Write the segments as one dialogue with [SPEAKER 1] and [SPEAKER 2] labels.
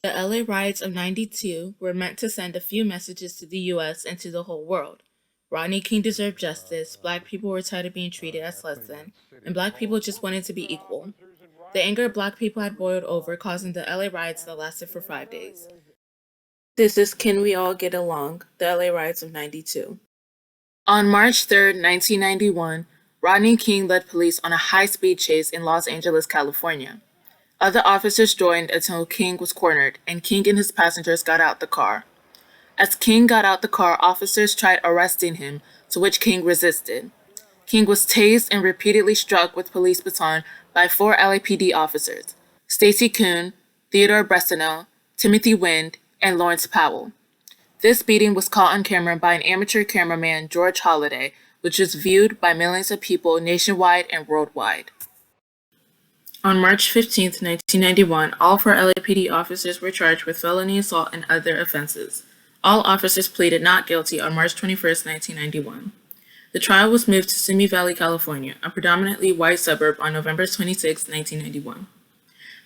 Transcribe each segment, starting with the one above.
[SPEAKER 1] The LA riots of '92 were meant to send a few messages to the US and to the whole world. Rodney King deserved justice, black people were tired of being treated as less than, and black people just wanted to be equal. The anger of black people had boiled over, causing the LA riots that lasted for 5 days. This is Can We All Get Along? The LA riots of '92. On March 3rd, 1991, Rodney King led police on a high-speed chase in Los Angeles, California. Other officers joined until King was cornered, and King and his passengers got out the car. As King got out the car, officers tried arresting him, to which King resisted. King was tased and repeatedly struck with police baton by 4 LAPD officers: Stacy Kuhn, Theodore Bresino, Timothy Wind, and Lawrence Powell. This beating was caught on camera by an amateur cameraman, George Holliday, which was viewed by millions of people nationwide and worldwide. On March 15th, 1991, all 4 LAPD officers were charged with felony assault and other offenses. All officers pleaded not guilty on March 21st, 1991. The trial was moved to Simi Valley, California, a predominantly white suburb, on November 26, 1991.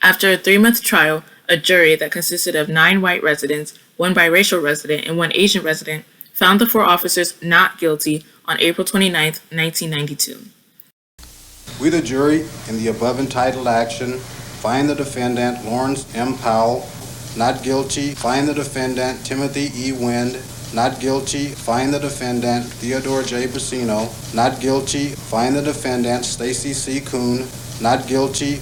[SPEAKER 1] After a 3-month trial, a jury that consisted of 9 white residents, 1 biracial resident, and 1 Asian resident found the 4 officers not guilty on April 29, 1992.
[SPEAKER 2] We, the jury, in the above entitled action, find the defendant Lawrence M. Powell not guilty, find the defendant Timothy E. Wind not guilty, find the defendant Theodore J. Bresino not guilty, find the defendant Stacy C. Kuhn not guilty.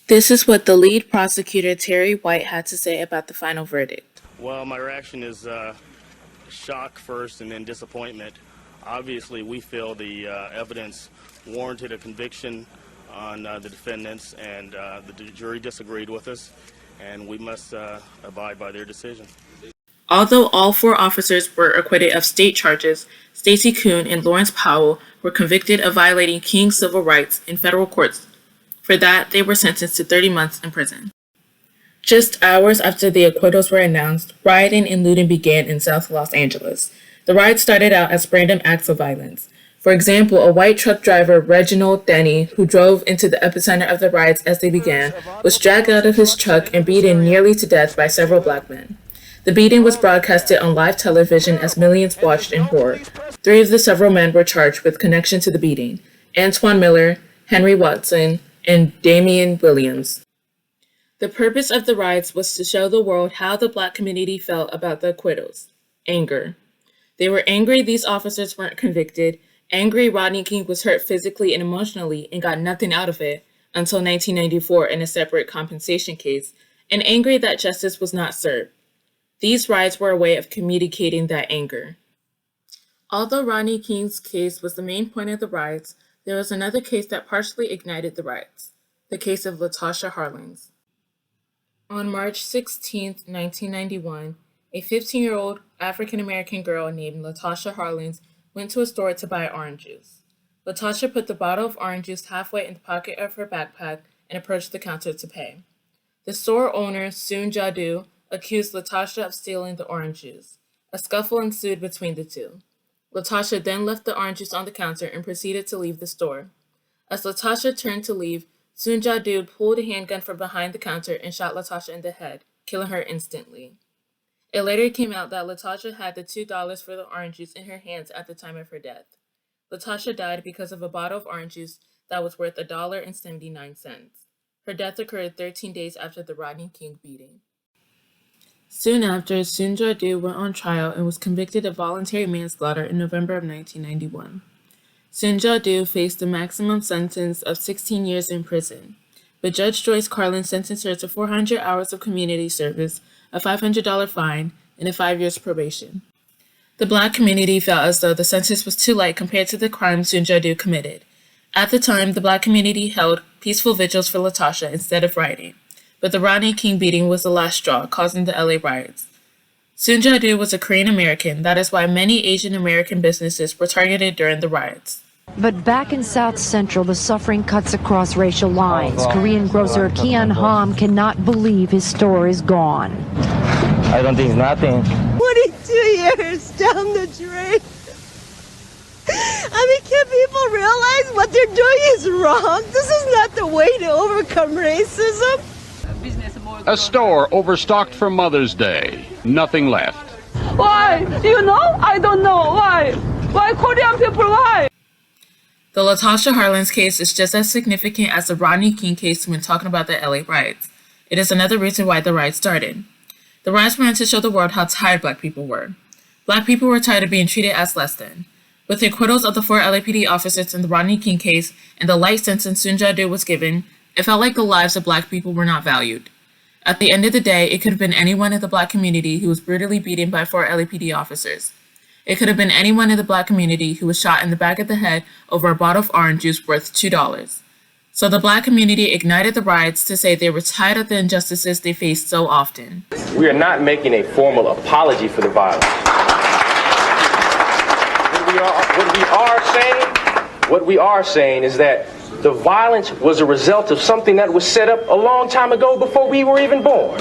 [SPEAKER 1] This is what the lead prosecutor, Terry White, had to say about the final verdict.
[SPEAKER 3] Well, my reaction is shock first and then disappointment. Obviously, we feel the evidence warranted a conviction on the defendants, and the jury disagreed with us, and we must abide by their decision.
[SPEAKER 1] Although all 4 officers were acquitted of state charges, Stacy Kuhn and Lawrence Powell were convicted of violating King's civil rights in federal courts. For that, they were sentenced to 30 months in prison. Just hours after the acquittals were announced, rioting and looting began in South Los Angeles. The riots started out as random acts of violence. For example, a white truck driver, Reginald Denny, who drove into the epicenter of the riots as they began, was dragged out of his truck and beaten nearly to death by several black men. The beating was broadcasted on live television as millions watched in horror. 3 of the several men were charged with connection to the beating: Antoine Miller, Henry Watson, and Damian Williams. The purpose of the riots was to show the world how the black community felt about the acquittals: anger. They were angry these officers weren't convicted, angry Rodney King was hurt physically and emotionally and got nothing out of it until 1994 in a separate compensation case, and angry that justice was not served. These riots were a way of communicating that anger. Although Rodney King's case was the main point of the riots, there was another case that partially ignited the riots: the case of Latasha Harlins. On March 16, 1991, a 15-year-old African-American girl named Latasha Harlins went to a store to buy orange juice. Latasha put the bottle of orange juice halfway in the pocket of her backpack and approached the counter to pay. The store owner, Soon Jadu, accused Latasha of stealing the orange juice. A scuffle ensued between the two. Latasha then left the orange juice on the counter and proceeded to leave the store. As Latasha turned to leave, Soon Jadu pulled a handgun from behind the counter and shot Latasha in the head, killing her instantly. It later came out that Latasha had the $2 for the orange juice in her hands at the time of her death. Latasha died because of a bottle of orange juice that was worth $1.79. Her death occurred 13 days after the Rodney King beating. Soon after, Soon Jadu went on trial and was convicted of voluntary manslaughter in November of 1991. Soon Jadu faced a maximum sentence of 16 years in prison, but Judge Joyce Carlin sentenced her to 400 hours of community service, a $500 fine, and a 5 years probation. The black community felt as though the sentence was too light compared to the crimes Soon Jadu committed. At the time, the black community held peaceful vigils for Latasha instead of rioting, but the Rodney King beating was the last straw, causing the LA riots. Soon Jadu was a Korean American. That is why many Asian American businesses were targeted during the riots.
[SPEAKER 4] But back in South Central, the suffering cuts across racial lines. Korean grocer Kian Ham cannot believe his store is gone.
[SPEAKER 5] I don't think it's nothing.
[SPEAKER 6] 22 years down the drain. I mean, can people realize what they're doing is wrong? This is not the way to overcome racism.
[SPEAKER 7] Business more A store overstocked for Mother's Day. Nothing left.
[SPEAKER 8] Why? You know? I don't know. Why? Why Korean people? Why?
[SPEAKER 1] The Latasha Harlins case is just as significant as the Rodney King case when talking about the LA riots. It is another reason why the riots started. The riots were meant to show the world how tired Black people were. Black people were tired of being treated as less than. With the acquittals of the 4 LAPD officers in the Rodney King case and the light sentence Sunjadu was given, it felt like the lives of Black people were not valued. At the end of the day, it could have been anyone in the Black community who was brutally beaten by 4 LAPD officers. It could have been anyone in the Black community who was shot in the back of the head over a bottle of orange juice worth $2. So the Black community ignited the riots to say they were tired of the injustices they faced so often.
[SPEAKER 9] We are not making a formal apology for the violence. What we are saying is that the violence was a result of something that was set up a long time ago before we were even born.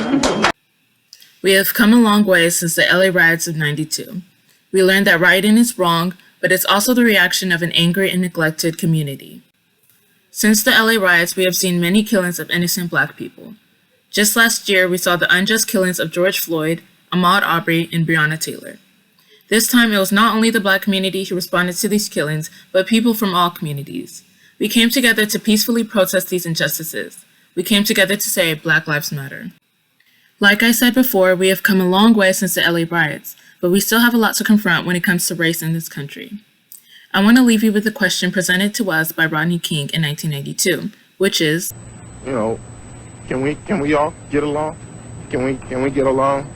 [SPEAKER 1] We have come a long way since the LA riots of '92. We learned that rioting is wrong, but it's also the reaction of an angry and neglected community. Since the LA riots, we have seen many killings of innocent Black people. Just last year, we saw the unjust killings of George Floyd, Ahmaud Arbery, and Breonna Taylor. This time, it was not only the Black community who responded to these killings, but people from all communities. We came together to peacefully protest these injustices. We came together to say Black Lives Matter. Like I said before, we have come a long way since the LA riots, but we still have a lot to confront when it comes to race in this country. I want to leave you with a question presented to us by Rodney King in 1992, which is,
[SPEAKER 10] can we all get along? Can we get along?